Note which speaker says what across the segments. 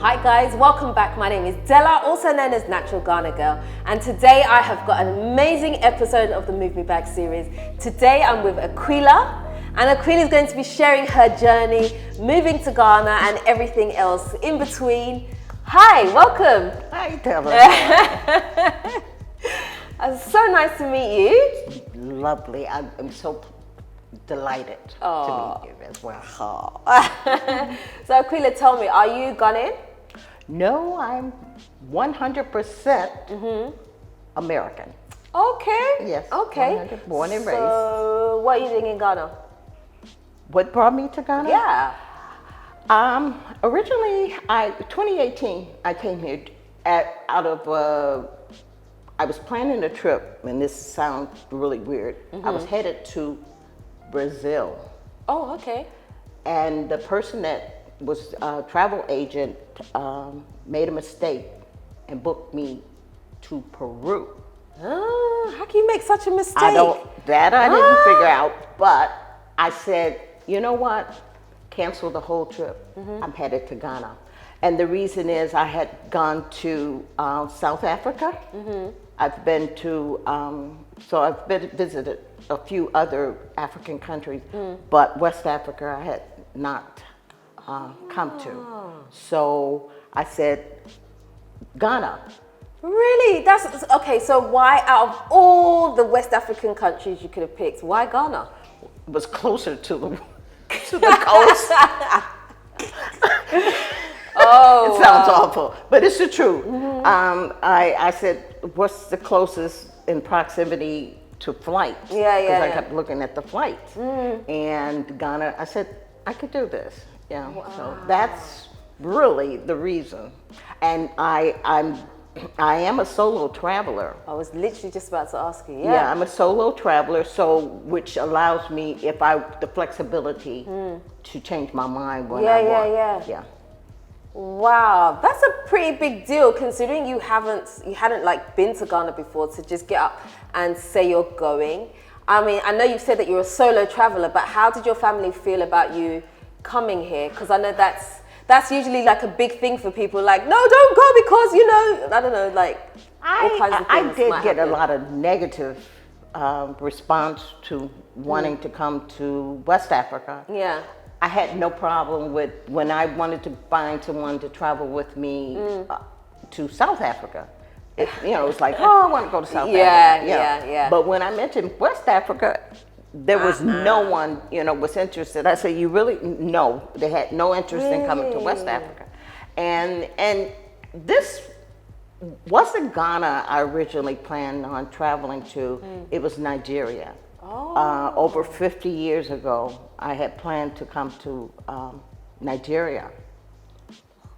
Speaker 1: Hi guys, welcome back. My name is Dela, also known as Natural Ghana Girl, and today I have got an amazing episode of the Move Me Back series. Today I'm with Aqueelah, and Aqueelah is going to be sharing her journey moving to Ghana and everything else in between. Hi, welcome.
Speaker 2: Hi, Dela.
Speaker 1: It's so nice to meet you.
Speaker 2: Lovely. I'm so delighted to meet you as well.
Speaker 1: So Aqueelah, tell me, are you Ghanaian?
Speaker 2: No, I'm 100% American.
Speaker 1: Okay.
Speaker 2: Yes.
Speaker 1: Okay.
Speaker 2: 100, born and raised.
Speaker 1: So, what are you doing in Ghana?
Speaker 2: What brought me to Ghana?
Speaker 1: Yeah.
Speaker 2: Originally, 2018, I came here I was planning a trip, and this sounds really weird. I was headed to Brazil.
Speaker 1: Oh, okay.
Speaker 2: And the person that was a travel agent made a mistake and booked me to Peru.
Speaker 1: How can you make such a mistake?
Speaker 2: I didn't figure out, but I said, you know what? Cancel the whole trip. I'm headed to Ghana. And the reason is I had gone to South Africa. I've been to, visited a few other African countries, but West Africa I had not come to. So I said, Ghana.
Speaker 1: Really? That's okay. So why, out of all the West African countries you could have picked, why Ghana?
Speaker 2: It was closer to the coast.
Speaker 1: Oh,
Speaker 2: it sounds awful, but it's the truth. I said, what's the closest in proximity to flights? Because I kept looking at the flights. And Ghana, I said, I could do this. Yeah. So that's really the reason. And I am a solo traveler.
Speaker 1: I was literally just about to ask you.
Speaker 2: Yeah, I'm a solo traveler, which allows me, the flexibility to change my mind when I want. Yeah.
Speaker 1: Wow, that's a pretty big deal considering you hadn't like been to Ghana before to just get up and say you're going. I mean, I know you've said that you're a solo traveler, but how did your family feel about you coming here? Because I know that's usually like a big thing for people. Like, no, don't go because I don't know, like all kinds of things.
Speaker 2: I did get a lot of negative response to wanting to come to West Africa.
Speaker 1: Yeah.
Speaker 2: I had no problem with when I wanted to find someone to travel with me to South Africa. It was like, oh, I want to go to South Africa.
Speaker 1: Yeah.
Speaker 2: But when I mentioned West Africa, there was no one, was interested. I said, you really? No, they had no interest in coming to West Africa. And this wasn't Ghana I originally planned on traveling to. It was Nigeria. Over 50 years ago, I had planned to come to Nigeria.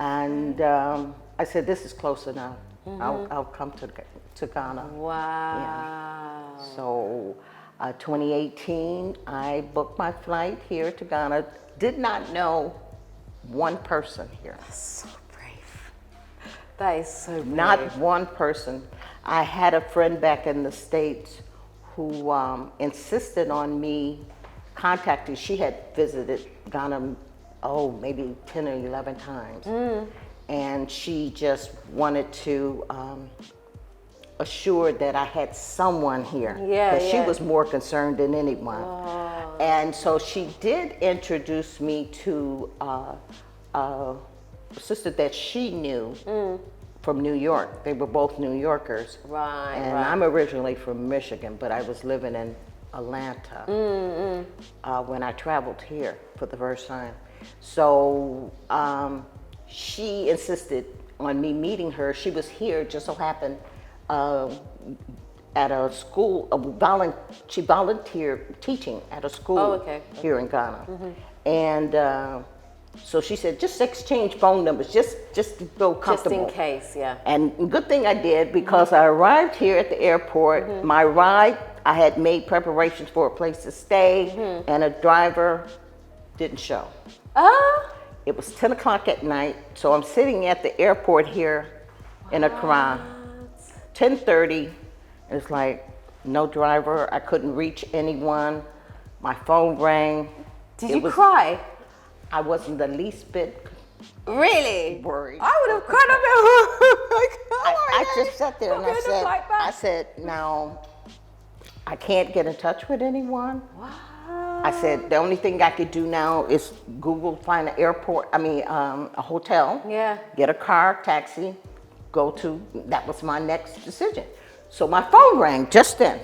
Speaker 2: And I said, this is close enough. I'll come to Ghana.
Speaker 1: Wow.
Speaker 2: Yeah. So 2018, I booked my flight here to Ghana. Did not know one person here.
Speaker 1: That's so brave. That is so brave.
Speaker 2: Not one person. I had a friend back in the States who insisted on me contacting. She had visited Ghana, maybe 10 or 11 times. And she just wanted to assure that I had someone here. Because she was more concerned than anyone. And so she did introduce me to a sister that she knew from New York. They were both New Yorkers.
Speaker 1: Right.
Speaker 2: And I'm originally from Michigan, but I was living in Atlanta when I traveled here for the first time. So she insisted on me meeting her. She was here, just so happened, at a school. She volunteered teaching at a school here in Ghana. And so she said, just exchange phone numbers, just to feel comfortable.
Speaker 1: Just in case, yeah.
Speaker 2: And good thing I did, because I arrived here at the airport. My ride, I had made preparations for a place to stay, and a driver didn't show. It was 10 o'clock at night, so I'm sitting at the airport here in Accra, 10:30, and it's like, no driver. I couldn't reach anyone. My phone rang.
Speaker 1: Did you cry?
Speaker 2: I wasn't the least bit
Speaker 1: Really?
Speaker 2: Worried.
Speaker 1: I would have cried.
Speaker 2: I just sat there and I said, now, I can't get in touch with anyone.
Speaker 1: Wow.
Speaker 2: I said, the only thing I could do now is Google, find an airport, a hotel.
Speaker 1: Yeah.
Speaker 2: Get a car, taxi, that was my next decision. So my phone rang just then.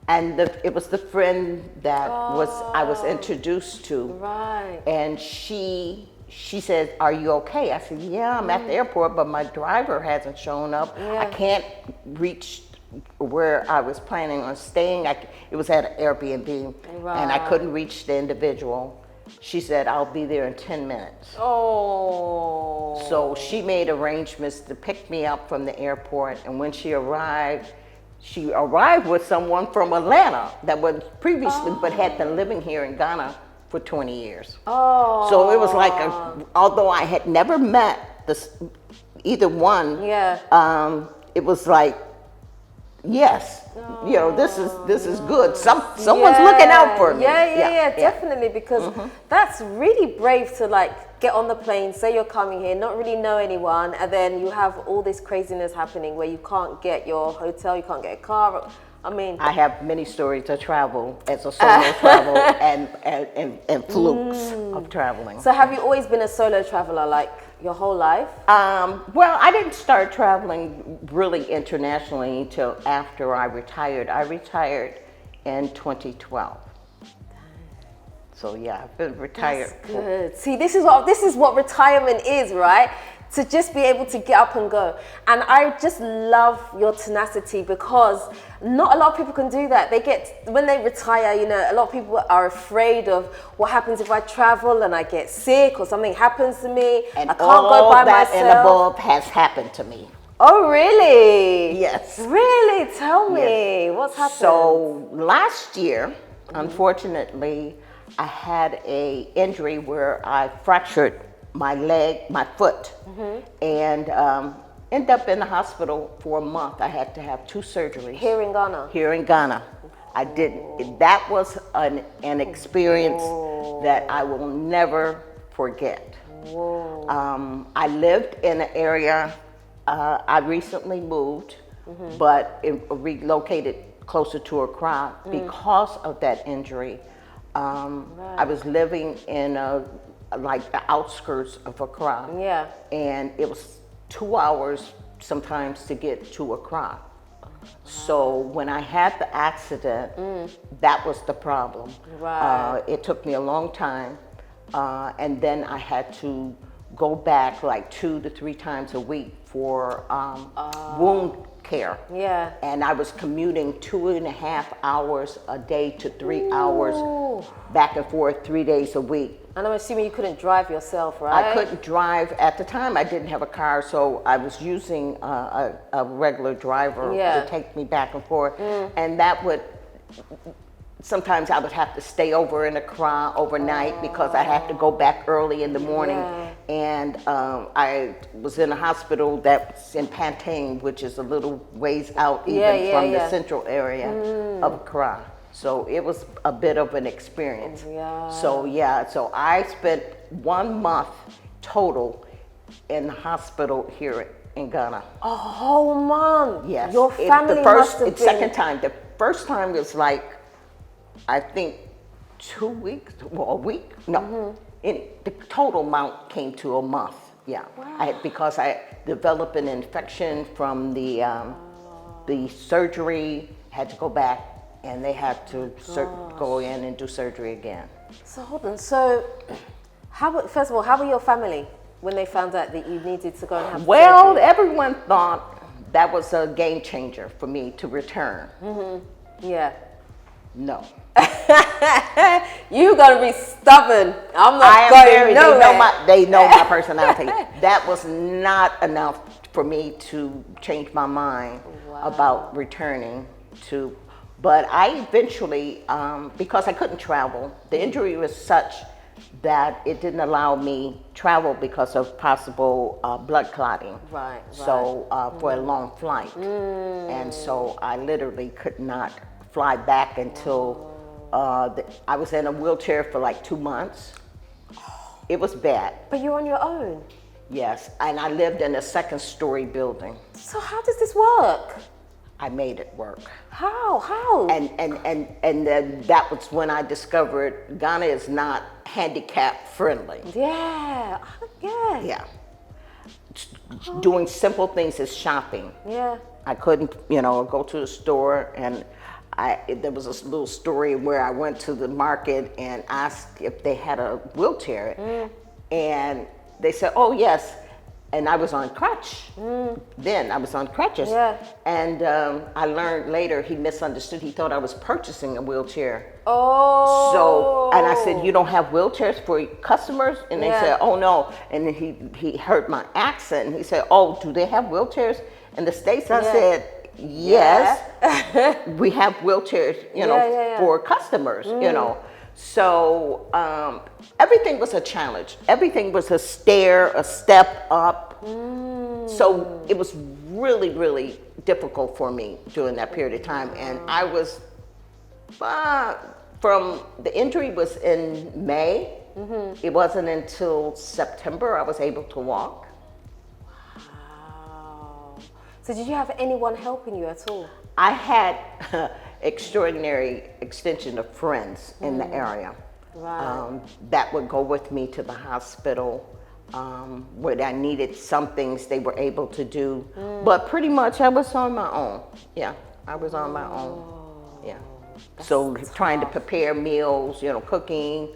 Speaker 2: And it was the friend that I was introduced to.
Speaker 1: Right.
Speaker 2: And she said, are you okay? I said, yeah, I'm at the airport, but my driver hasn't shown up.
Speaker 1: Yeah.
Speaker 2: I can't reach where I was planning on staying. It was at an Airbnb,
Speaker 1: Right.
Speaker 2: and I couldn't reach the individual. She said, I'll be there in 10 minutes.
Speaker 1: Oh.
Speaker 2: So she made arrangements to pick me up from the airport, and when she arrived with someone from Atlanta that was previously, but had been living here in Ghana for 20 years.
Speaker 1: Oh.
Speaker 2: So it was like, although I had never met either one,
Speaker 1: Yeah.
Speaker 2: it was like, yes, this is good. Someone's looking out for me.
Speaker 1: Yeah, definitely, because that's really brave to like get on the plane, say you're coming here, not really know anyone, and then you have all this craziness happening where you can't get your hotel, you can't get a car. I mean,
Speaker 2: I have many stories of travel as a solo travel and flukes of traveling.
Speaker 1: so have you always been a solo traveler like your whole life?
Speaker 2: Well, I didn't start traveling really internationally until after I retired. I retired in 2012. So yeah, I've been retired.
Speaker 1: That's good. See, this is what retirement is, right? To just be able to get up and go. And I just love your tenacity, because not a lot of people can do that. When they retire, a lot of people are afraid of what happens if I travel and I get sick or something happens to me.
Speaker 2: And
Speaker 1: I can't go by myself.
Speaker 2: And above has happened to me.
Speaker 1: Oh, really?
Speaker 2: Yes.
Speaker 1: Really? Tell me, what's happened?
Speaker 2: So last year, unfortunately, I had an injury where I fractured my foot, and ended up in the hospital for a month. I had to have 2 surgeries.
Speaker 1: Here in Ghana?
Speaker 2: Here in Ghana. I didn't. That was an experience that I will never forget. I lived in an area, I recently moved, but relocated closer to Accra because of that injury. I was living in like the outskirts of Accra.
Speaker 1: Yeah.
Speaker 2: And it was 2 hours sometimes to get to Accra. So when I had the accident, that was the problem.
Speaker 1: Right.
Speaker 2: It took me a long time. And then I had to go back like 2 to 3 times a week for wound care.
Speaker 1: Yeah.
Speaker 2: And I was commuting 2.5 hours a day to 3 hours back and forth 3 days a week.
Speaker 1: And I'm assuming you couldn't drive yourself, right?
Speaker 2: I couldn't drive. At the time, I didn't have a car, so I was using a regular driver to take me back and forth. And that would, sometimes I would have to stay over in Accra overnight because I had to go back early in the morning. And I was in a hospital that's in Pantang, which is a little ways out even from the central area of Accra. So it was a bit of an experience. So I spent 1 month total in the hospital here in Ghana.
Speaker 1: A whole month?
Speaker 2: Yes.
Speaker 1: Your family must have been...
Speaker 2: Second time. The first time was like, I think 2 weeks, well, a week? No. The total amount came to a month. Yeah.
Speaker 1: Wow.
Speaker 2: Because I developed an infection from the surgery, had to go back, and they had to go in and do surgery again.
Speaker 1: So hold on. So, first of all, how were your family when they found out that you needed to go and have surgery?
Speaker 2: Everyone thought that was a game changer for me to return.
Speaker 1: Yeah.
Speaker 2: No.
Speaker 1: You gotta be stubborn. I'm not going nowhere.
Speaker 2: They know my personality. That was not enough for me to change my mind about returning to. But I eventually, because I couldn't travel, the injury was such that it didn't allow me travel because of possible blood clotting.
Speaker 1: Right.
Speaker 2: So for a long flight. And so I literally could not fly back until I was in a wheelchair for like 2 months. It was bad.
Speaker 1: But you're on your own.
Speaker 2: Yes, and I lived in a second-story building.
Speaker 1: So how does this work?
Speaker 2: I made it work.
Speaker 1: How?
Speaker 2: And then that was when I discovered Ghana is not handicap friendly.
Speaker 1: Yeah. Yeah.
Speaker 2: Yeah. Doing simple things is shopping.
Speaker 1: Yeah.
Speaker 2: I couldn't, go to the store, and there was a little story where I went to the market and asked if they had a wheelchair, and they said, "Oh yes," and I was on crutch. Then I was on crutches, and I learned later he misunderstood. He thought I was purchasing a wheelchair.
Speaker 1: Oh.
Speaker 2: So, and I said, "You don't have wheelchairs for customers?" And they said, "Oh no." And then he heard my accent, and he said, "Oh, do they have wheelchairs in the States?" I said, "Yes, we have wheelchairs, for customers, So everything was a challenge. Everything was a step up. So it was really, really difficult for me during that period of time. And I was, from the injury was in May. It wasn't until September I was able to walk.
Speaker 1: Wow. So did you have anyone helping you at all?
Speaker 2: I had extraordinary extension of friends in the area that would go with me to the hospital. When I needed some things, they were able to do. But pretty much I was on my own. Yeah, I was on my own. Yeah. So trying to prepare meals, cooking,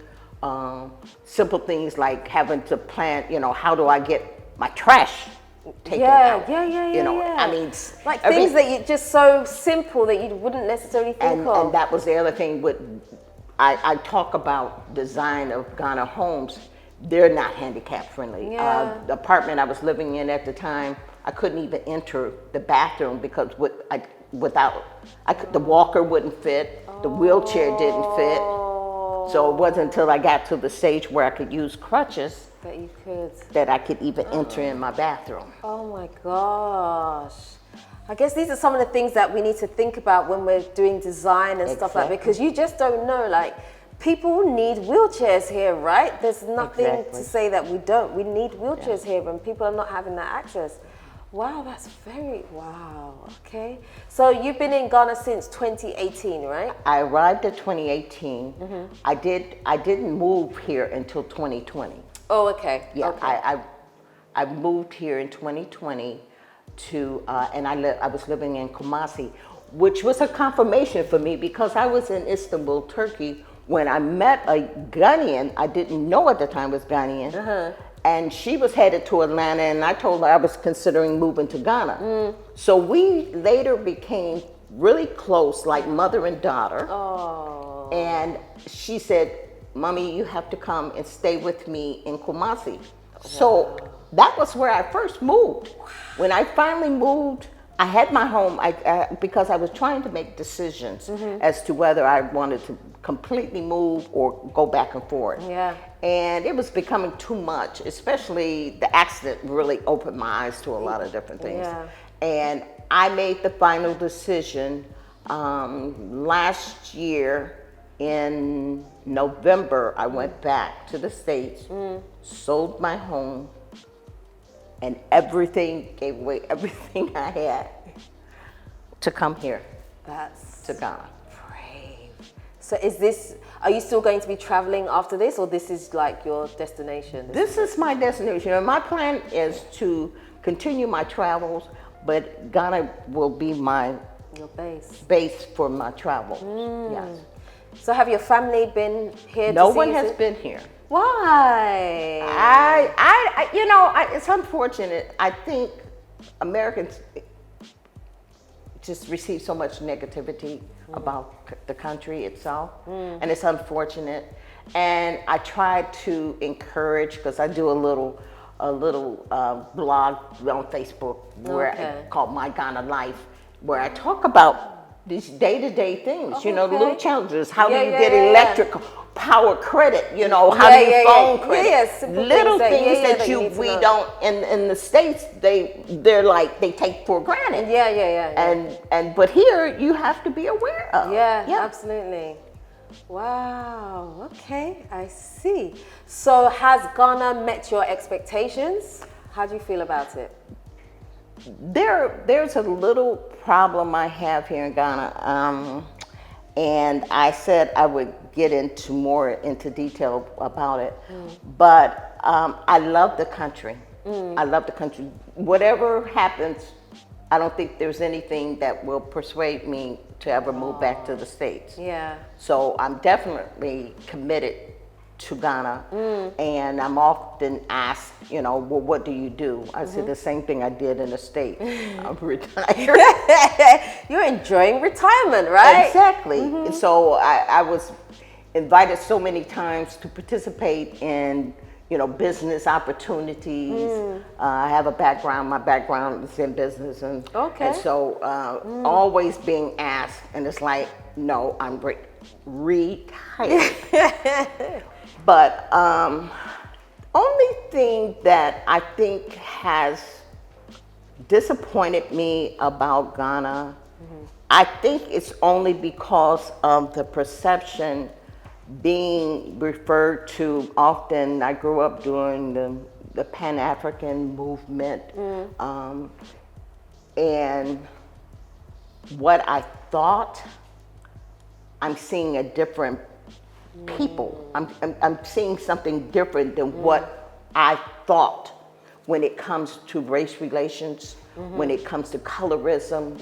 Speaker 2: simple things like having to plan, how do I get my trash taken out? Yeah. I mean,
Speaker 1: like things that you just so simple that you wouldn't necessarily think of.
Speaker 2: And that was the other thing with, I talk about design of Ghana homes. They're not handicap friendly. The apartment I was living in at the time, I couldn't even enter the bathroom because the walker wouldn't fit, the wheelchair didn't fit. So it wasn't until I got to the stage where I could use crutches that I could even enter in my bathroom.
Speaker 1: Oh my gosh. I guess these are some of the things that we need to think about when we're doing design and stuff like that, because you just don't know, like, people need wheelchairs here, right? There's nothing to say that we don't. We need wheelchairs here, and people are not having that access. Wow, that's wow, okay. So you've been in Ghana since 2018, right?
Speaker 2: I arrived in 2018. I didn't move here until 2020.
Speaker 1: Oh, okay.
Speaker 2: Yeah,
Speaker 1: okay.
Speaker 2: I moved here in 2020 and I was living in Kumasi, which was a confirmation for me because I was in Istanbul, Turkey, when I met a Ghanaian. I didn't know at the time was Ghanaian. And she was headed to Atlanta, and I told her I was considering moving to Ghana. So we later became really close, like mother and daughter.
Speaker 1: Oh.
Speaker 2: And she said, "Mommy, you have to come and stay with me in Kumasi." So that was where I first moved. When I finally moved, I had my home because I was trying to make decisions as to whether I wanted to completely move or go back and forth.
Speaker 1: Yeah.
Speaker 2: And it was becoming too much, especially the accident really opened my eyes to a lot of different things.
Speaker 1: Yeah.
Speaker 2: And I made the final decision last year in November. I went back to the States, sold my home, and gave away everything I had to come here. To Ghana.
Speaker 1: Brave. So are you still going to be traveling after this, or this is like your destination?
Speaker 2: This is my destination. And my plan is to continue my travels, but Ghana will be
Speaker 1: your
Speaker 2: base for my travels. Yes.
Speaker 1: So have your family been here?
Speaker 2: No one has been here.
Speaker 1: Why?
Speaker 2: It's unfortunate. I think Americans just receive so much negativity about the country itself, and it's unfortunate. And I try to encourage, because I do a little blog on Facebook where I call My Ghana Life, where I talk about these day-to-day things, the little challenges. How do you get electric power credit? How do you phone credit? Little things that we don't in the States. They're like they take for granted.
Speaker 1: Yeah.
Speaker 2: And but here you have to be aware of.
Speaker 1: Yeah, absolutely. Wow, okay, I see. So has Ghana met your expectations? How do you feel about it?
Speaker 2: There's a little problem I have here in Ghana, and I said I would get into more into detail about it. But I love the country. I love the country. Whatever happens, I don't think there's anything that will persuade me to ever move back to the States.
Speaker 1: Yeah.
Speaker 2: So I'm definitely committed to Ghana, and I'm often asked, well, what do you do? I said the same thing I did in the States. I'm retired.
Speaker 1: You're enjoying retirement, right?
Speaker 2: Exactly. And so I was invited so many times to participate in, business opportunities. I have a background. My background is in business, and so always being asked, and it's like, no, I'm retired. But only thing that I think has disappointed me about Ghana, I think it's only because of the perception being referred to often. I grew up during the Pan-African movement, and what I thought, I'm seeing a different people. I'm seeing something different than what I thought when it comes to race relations, when it comes to colorism.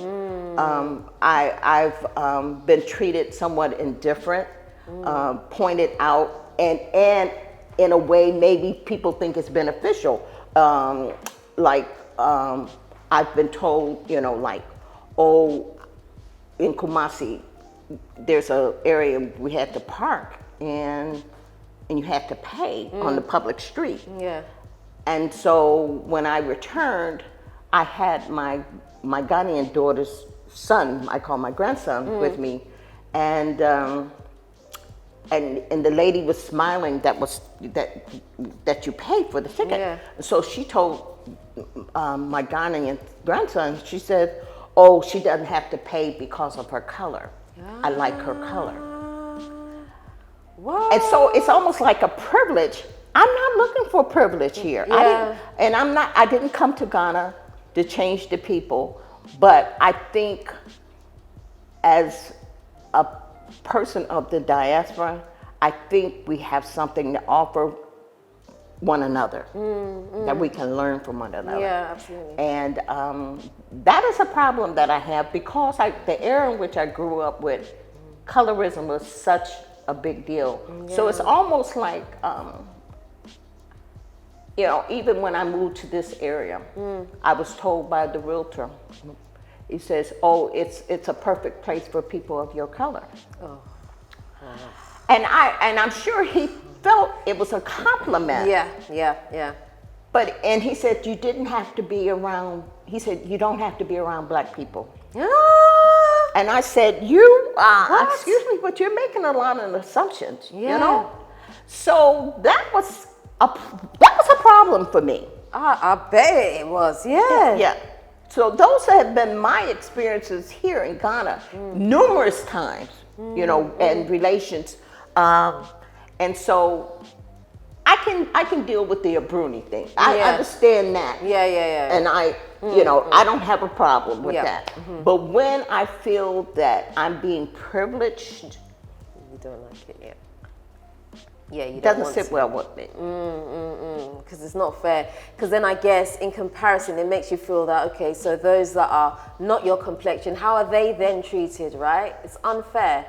Speaker 2: I've been treated somewhat indifferent, pointed out, and in a way maybe people think it's beneficial. I've been told, oh, in Kumasi, there's an area we had to park, and you had to pay on the public street.
Speaker 1: Yeah.
Speaker 2: And so when I returned, I had my Ghanaian daughter's son, I call my grandson, with me, and the lady was smiling. That you pay for the ticket.
Speaker 1: Yeah.
Speaker 2: So she told my Ghanaian grandson, she said, "Oh, she doesn't have to pay because of her color. I like her color."
Speaker 1: What?
Speaker 2: And so it's almost like a privilege. I'm not looking for privilege here.
Speaker 1: Yeah.
Speaker 2: I didn't come to Ghana to change the people, but I think as a person of the diaspora, I think we have something to offer one another, that we can learn from one another.
Speaker 1: Yeah, absolutely.
Speaker 2: And that is a problem that I have, because the era in which I grew up with, colorism was such a big deal.
Speaker 1: Yeah.
Speaker 2: So it's almost like, even when I moved to this area, I was told by the realtor, he says, "Oh, it's a perfect place for people of your color."
Speaker 1: Oh.
Speaker 2: And I'm sure he felt it was a compliment.
Speaker 1: Yeah.
Speaker 2: And he said, "You didn't have to be around." He said, "You don't have to be around black people."
Speaker 1: Ah!
Speaker 2: And I said, excuse me, but you're making a lot of assumptions, So that was a problem for me.
Speaker 1: I bet it was, yeah.
Speaker 2: Yeah. So those have been my experiences here in Ghana numerous times, and relations. And so I can deal with the Abruni thing. I understand that.
Speaker 1: Yeah.
Speaker 2: And I don't have a problem with that. But when I feel that I'm being privileged,
Speaker 1: You don't like it, yeah. Yeah, you
Speaker 2: it
Speaker 1: don't
Speaker 2: doesn't
Speaker 1: want
Speaker 2: sit
Speaker 1: to.
Speaker 2: well with me.
Speaker 1: Because it's not fair. Because then I guess in comparison, it makes you feel that, okay, so those that are not your complexion, how are they then treated, right? It's unfair.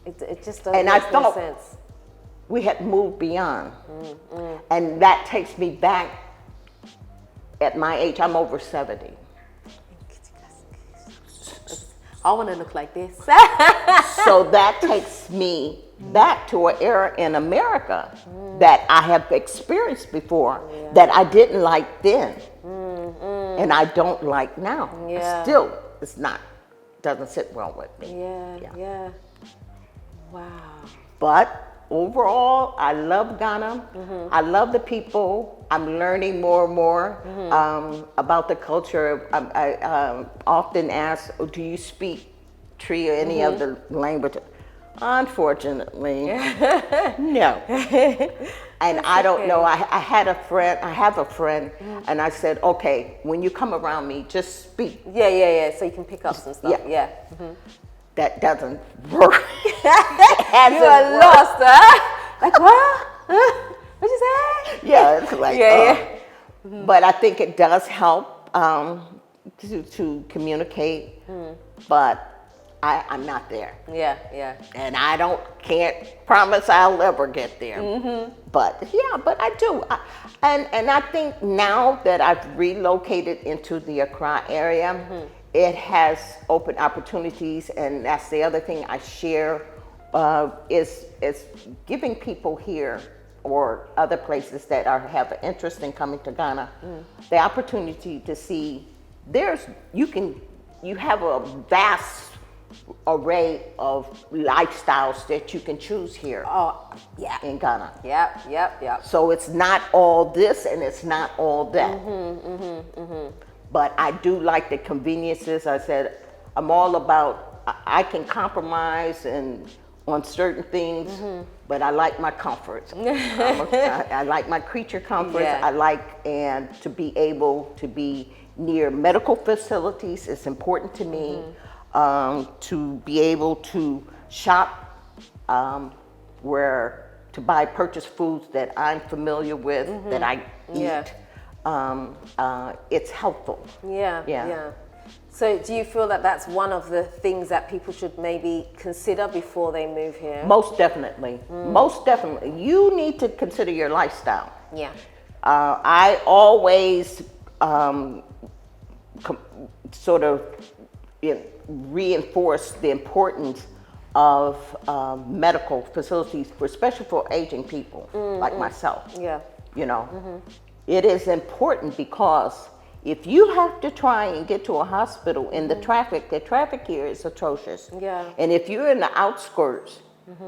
Speaker 1: It just doesn't make no sense.
Speaker 2: We had moved beyond. And that takes me back at my age. I'm over 70.
Speaker 1: I want to look like this.
Speaker 2: So that takes me back to an era in America that I have experienced before, that I didn't like then, and I don't like now.
Speaker 1: Yeah.
Speaker 2: Still, doesn't sit well with me.
Speaker 1: Yeah. Wow.
Speaker 2: But overall, I love Ghana. I love the people. I'm learning more and more about the culture. I often ask, "Do you speak Tree or any other language?" Unfortunately, no. And I don't know. I have a friend, and I said, okay, when you come around me, just speak.
Speaker 1: Yeah. So you can pick up some stuff. Yeah.
Speaker 2: That doesn't work.
Speaker 1: You are lost, huh? Like what? What'd you say?
Speaker 2: Yeah, it's like, but I think it does help to communicate, but I'm not there.
Speaker 1: Yeah.
Speaker 2: And I can't promise I'll ever get there. But I do. And I think now that I've relocated into the Accra area, it has opened opportunities, and that's the other thing I share is giving people here or other places that have an interest in coming to Ghana the opportunity to see you have a vast array of lifestyles that you can choose here in Ghana.
Speaker 1: Yep.
Speaker 2: So it's not all this and it's not all that. But I do like the conveniences. I said, I'm all about, I can compromise and on certain things, but I like my comforts. I like my creature comforts. I like and to be able to be near medical facilities is important to me. To be able to shop to purchase foods that I'm familiar with, that I eat. It's helpful.
Speaker 1: Yeah. So do you feel that that's one of the things that people should maybe consider before they move here?
Speaker 2: Most definitely. Most definitely. You need to consider your lifestyle.
Speaker 1: Yeah.
Speaker 2: I always sort of reinforce the importance of medical facilities, especially for aging people like myself.
Speaker 1: Yeah.
Speaker 2: You know, it is important because if you have to try and get to a hospital in the traffic here is atrocious.
Speaker 1: Yeah.
Speaker 2: And if you're in the outskirts,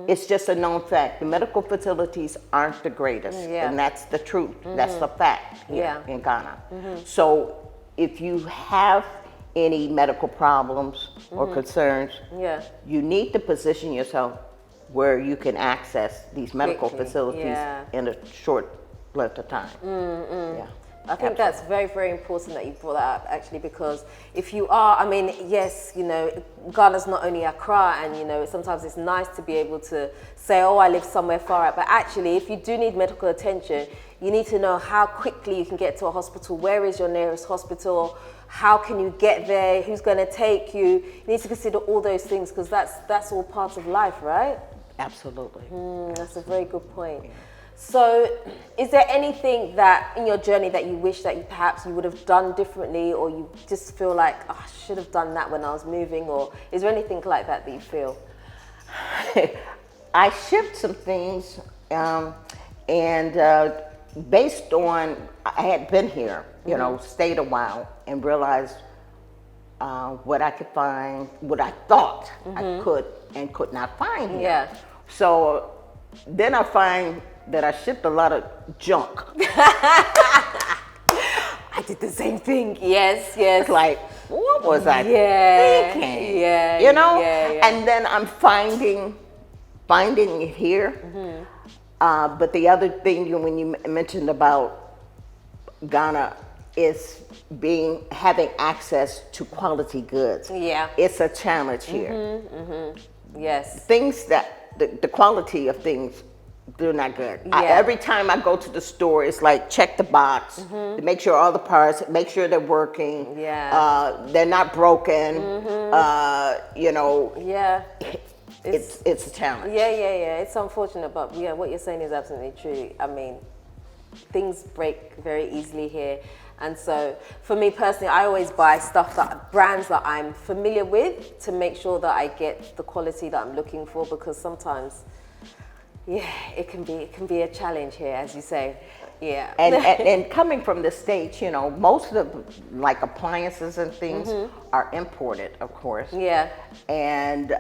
Speaker 2: it's just a known fact. The medical facilities aren't the greatest. And that's the truth. That's the fact here in Ghana. So if you have any medical problems or concerns, you need to position yourself where you can access these medical facilities in a short length of time.
Speaker 1: I think that's very, very important that you brought that up, actually, because if you are, I mean, yes, you know, Ghana's not only Accra, and, you know, sometimes it's nice to be able to say, oh, I live somewhere far out, but actually, if you do need medical attention, you need to know how quickly you can get to a hospital, where is your nearest hospital, how can you get there, who's going to take you. You need to consider all those things, because that's all part of life, right?
Speaker 2: Absolutely.
Speaker 1: That's a very good point. So is there anything that in your journey that you wish that perhaps you would have done differently, or you just feel like, oh, I should have done that when I was moving, or is there anything like that that you feel?
Speaker 2: I shipped some things and based on, I had been here, you know, stayed a while and realized what I could find, what I thought I could and could not find here.
Speaker 1: Yeah.
Speaker 2: So then I find that I shipped a lot of junk.
Speaker 1: I did the same thing. Yes.
Speaker 2: Like, what was I thinking?
Speaker 1: Yeah.
Speaker 2: You know?
Speaker 1: Yeah.
Speaker 2: And then I'm finding it here. But the other thing when you mentioned about Ghana is having access to quality goods.
Speaker 1: Yeah.
Speaker 2: It's a challenge here.
Speaker 1: Yes.
Speaker 2: Things that, the quality of things, they're not good. Every time I go to the store, it's like, check the box, to make sure all the parts, make sure they're working, they're not broken, you know.
Speaker 1: Yeah.
Speaker 2: It's a challenge.
Speaker 1: Yeah. It's unfortunate, but yeah, what you're saying is absolutely true. I mean, things break very easily here. And so for me personally, I always buy brands that I'm familiar with to make sure that I get the quality that I'm looking for, because sometimes, it can be a challenge here, as you say. Yeah.
Speaker 2: And coming from the States, you know, most of the like appliances and things are imported, of course.
Speaker 1: Yeah.
Speaker 2: And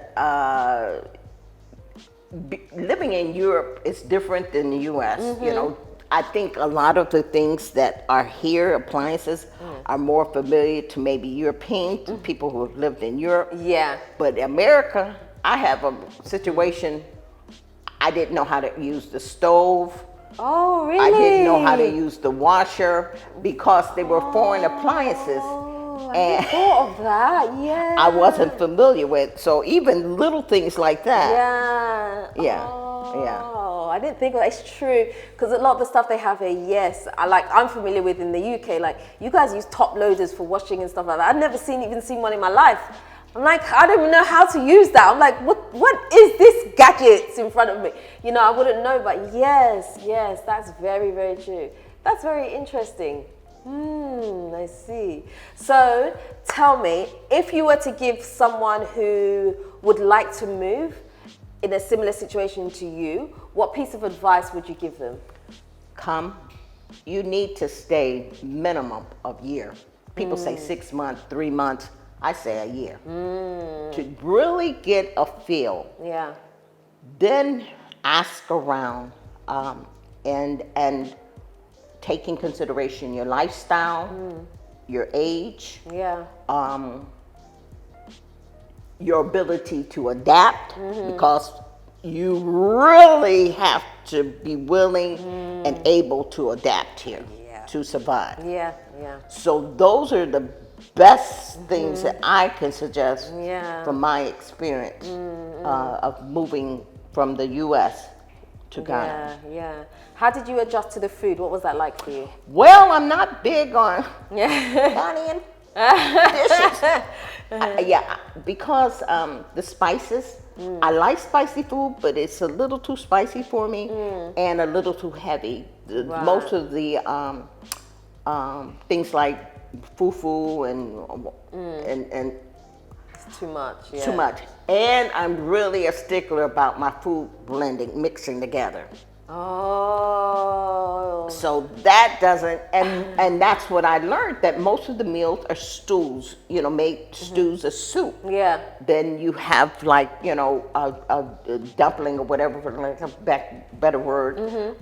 Speaker 2: living in Europe is different than the U.S. You know, I think a lot of the things that are here, appliances, are more familiar to maybe European, to people who have lived in Europe.
Speaker 1: Yeah.
Speaker 2: But America, I have a situation. I didn't know how to use the stove.
Speaker 1: Oh, really?
Speaker 2: I didn't know how to use the washer because they were foreign appliances.
Speaker 1: I hadn't thought of that. Yeah.
Speaker 2: I wasn't familiar with. So even little things like that.
Speaker 1: Yeah.
Speaker 2: Yeah.
Speaker 1: Oh,
Speaker 2: Yeah.
Speaker 1: I didn't think of that. It's true, because a lot of the stuff they have here, yes, I'm familiar with in the UK. Like, you guys use top loaders for washing and stuff like that. I've never even seen one in my life. I'm like, I don't even know how to use that. I'm like, what is this gadgets in front of me? You know, I wouldn't know, but yes, that's very, very true. That's very interesting. I see. So tell me, if you were to give someone who would like to move in a similar situation to you, what piece of advice would you give them?
Speaker 2: You need to stay minimum of year. People say 6 months, 3 months. I say a year. To really get a feel.
Speaker 1: Yeah.
Speaker 2: Then ask around and take in consideration your lifestyle, your age,
Speaker 1: Yeah.
Speaker 2: your ability to adapt, because you really have to be willing and able to adapt here to survive.
Speaker 1: Yeah.
Speaker 2: So those are the best things that I can suggest from my experience of moving from the U.S. to Ghana.
Speaker 1: Yeah. How did you adjust to the food? What was that like for you?
Speaker 2: Well, I'm not big on Ghanaian dishes. Because the spices, I like spicy food, but it's a little too spicy for me and a little too heavy. Most of the things like fufu and
Speaker 1: It's too much. Yeah.
Speaker 2: too much. And I'm really a stickler about my food mixing together.
Speaker 1: Oh.
Speaker 2: So that doesn't, and that's what I learned, that most of the meals are stews, make stews a soup.
Speaker 1: Yeah.
Speaker 2: Then you have a dumpling or whatever, for lack of a better word,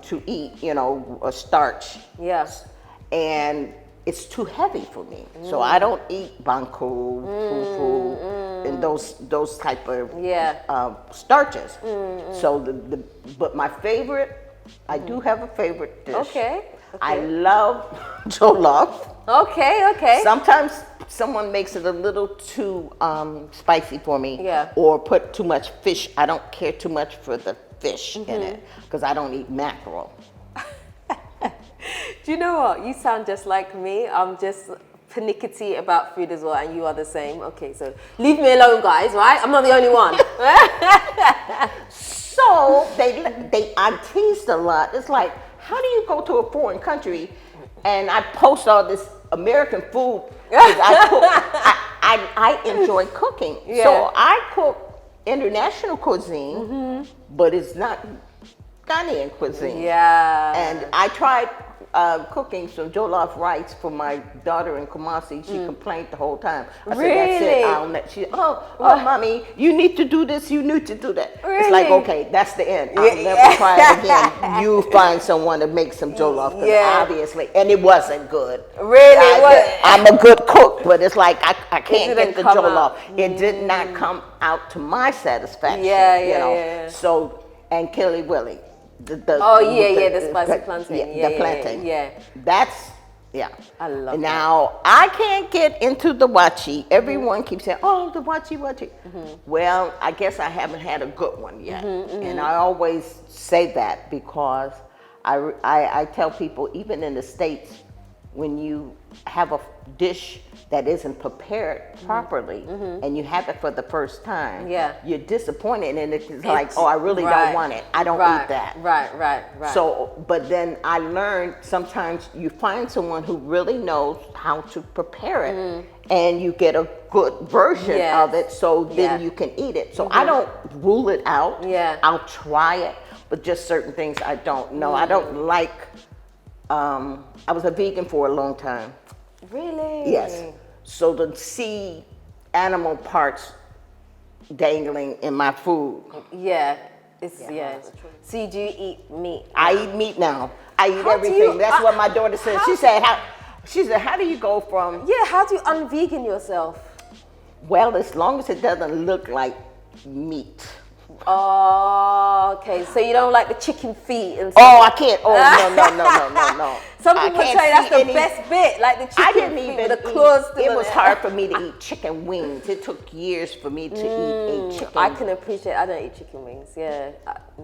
Speaker 2: to eat, a starch.
Speaker 1: Yes.
Speaker 2: And it's too heavy for me. So I don't eat banku, fufu, and those type of starches. So but my favorite, I do have a favorite dish.
Speaker 1: Okay.
Speaker 2: I love jollof.
Speaker 1: Okay.
Speaker 2: Sometimes someone makes it a little too spicy for me.
Speaker 1: Yeah.
Speaker 2: Or put too much fish. I don't care too much for the fish in it because I don't eat mackerel.
Speaker 1: Do you know what? You sound just like me. I'm just pernickety about food as well, and you are the same. Okay, so leave me alone, guys, right? I'm not the only one.
Speaker 2: So I'm teased a lot. It's like, how do you go to a foreign country and I post all this American food? 'Cause I enjoy cooking.
Speaker 1: Yeah.
Speaker 2: So I cook international cuisine, but it's not Ghanaian cuisine.
Speaker 1: Yeah.
Speaker 2: And I tried cooking some jollof rice for my daughter in Kumasi. She complained the whole time. I said, that's it. I'll let she. Oh, mommy, you need to do this. You need to do that.
Speaker 1: Really?
Speaker 2: It's like, okay, that's the end. I'll never try it again. You find someone to make some jollof, 'cause obviously, and it wasn't good.
Speaker 1: Really?
Speaker 2: I'm a good cook, but it's like I can't
Speaker 1: didn't
Speaker 2: get the
Speaker 1: come
Speaker 2: jollof.
Speaker 1: out.
Speaker 2: It did not come out to my satisfaction.
Speaker 1: Yeah.
Speaker 2: So, and Killy Willy. The
Speaker 1: spicy plantain.
Speaker 2: The plantain.
Speaker 1: Yeah.
Speaker 2: That's,
Speaker 1: I love that.
Speaker 2: Now, I can't get into the wachi. Everyone keeps saying, oh, the wachi. Well, I guess I haven't had a good one yet. And I always say that because I tell people, even in the States, when you have a dish that isn't prepared properly and you have it for the first time, you're disappointed, and it's like, oh, I really don't want it. I don't eat that.
Speaker 1: Right.
Speaker 2: So, but then I learned sometimes you find someone who really knows how to prepare it and you get a good version of it, so then you can eat it. So I don't rule it out. I'll try it, but just certain things I don't know. I don't like, I was a vegan for a long time.
Speaker 1: Really?
Speaker 2: Yes. So to see animal parts dangling in my food.
Speaker 1: So you do eat meat?
Speaker 2: I eat meat now. I eat everything. That's what my daughter said. She said, how do you go from...
Speaker 1: how do you un-vegan yourself?
Speaker 2: Well, as long as it doesn't look like meat.
Speaker 1: Oh, okay. So you don't like the chicken feet and stuff?
Speaker 2: Oh, I can't. Oh, no.
Speaker 1: Some people say that's the best bit, like the chicken feet with the claws still
Speaker 2: It
Speaker 1: in
Speaker 2: was hard for me to eat chicken wings. It took years for me to eat a chicken.
Speaker 1: I can appreciate. I don't eat chicken wings. Yeah,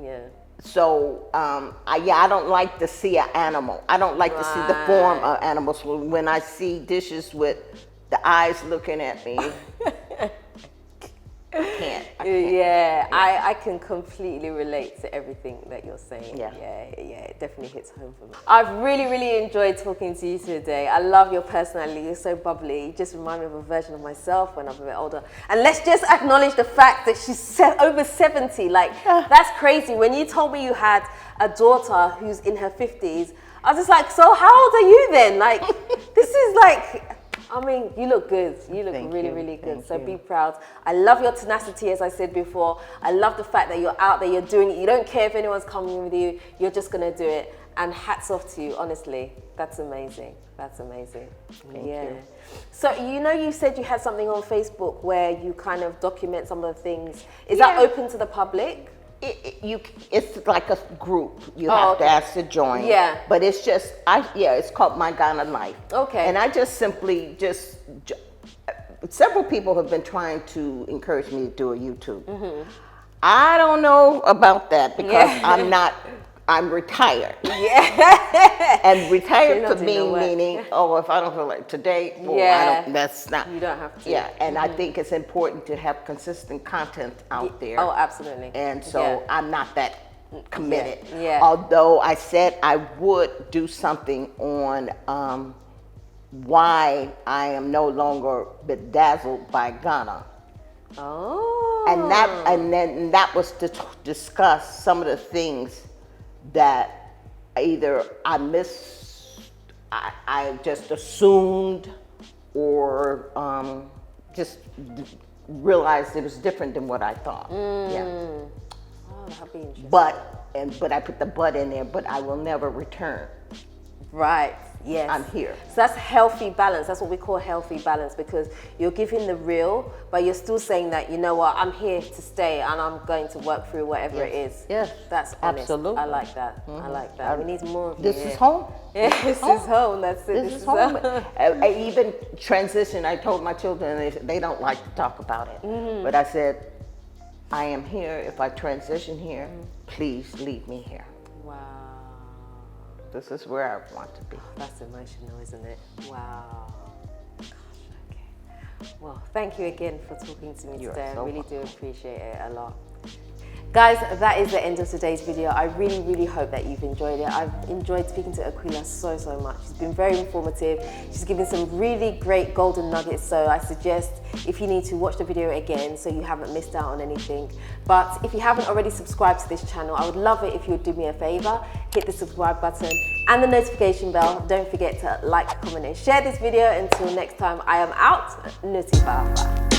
Speaker 1: yeah.
Speaker 2: So, I don't like to see an animal. I don't like to see the form of animals. When I see dishes with the eyes looking at me, I can't.
Speaker 1: Yeah, I can completely relate to everything that you're saying.
Speaker 2: Yeah,
Speaker 1: it definitely hits home for me. I've really enjoyed talking to you today. I love your personality. You're so bubbly. You just remind me of a version of myself when I'm a bit older. And let's just acknowledge the fact that she's over 70. Like, that's crazy. When you told me you had a daughter who's in her 50s, I was just like, so how old are you then? Like, this is like... I mean, you look good. You look really good. So be proud. I love your tenacity, as I said before. I love the fact that you're out there, you're doing it. You don't care if anyone's coming with you. You're just going to do it. And hats off to you, honestly. That's amazing. That's amazing.
Speaker 2: Thank you.
Speaker 1: So, you said you had something on Facebook where you kind of document some of the things. Is that open to the public?
Speaker 2: It's like a group. You have to ask to join.
Speaker 1: Yeah.
Speaker 2: But it's just, it's called My Ghana Life.
Speaker 1: Okay.
Speaker 2: And I just simply several people have been trying to encourage me to do a YouTube. Mm-hmm. I don't know about that because I'm retired. Yeah. And retired to me meaning, if I don't feel like today, that's not.
Speaker 1: You don't have to.
Speaker 2: Yeah, and I think it's important to have consistent content out there.
Speaker 1: Oh, absolutely.
Speaker 2: And so I'm not that committed.
Speaker 1: Yeah.
Speaker 2: Although I said I would do something on why I am no longer bedazzled by Ghana.
Speaker 1: Oh.
Speaker 2: And then that was to discuss some of the things that either I just assumed or just realized it was different than what I thought. Yeah.
Speaker 1: Oh, that'd be interesting.
Speaker 2: But I put the but in there, but I will never return.
Speaker 1: Right. Yes.
Speaker 2: I'm here.
Speaker 1: So that's healthy balance. That's what we call healthy balance, because you're giving the real, but you're still saying that, you know what, I'm here to stay and I'm going to work through whatever it is.
Speaker 2: Yes.
Speaker 1: That's honest.
Speaker 2: Absolutely.
Speaker 1: I like that. I like that. We need more of
Speaker 2: This
Speaker 1: you.
Speaker 2: is home.
Speaker 1: Yeah, this is home. That's it.
Speaker 2: This is home. I even transition. I told my children, they don't like to talk about it. Mm-hmm. But I said, I am here. If I transition here, please leave me here.
Speaker 1: Wow.
Speaker 2: This is where I want to be.
Speaker 1: That's emotional, isn't it? Wow. Gosh, okay. Well, thank you again for talking to me today. I really do appreciate it a lot. Guys, that is the end of today's video. I really hope that you've enjoyed it. I've enjoyed speaking to Aqueelah so much. She's been very informative. She's given some really great golden nuggets. So I suggest if you need to watch the video again so you haven't missed out on anything. But if you haven't already subscribed to this channel, I would love it if you would do me a favor. Hit the subscribe button and the notification bell. Don't forget to like, comment and share this video. Until next time, I am out. Nutitfafa.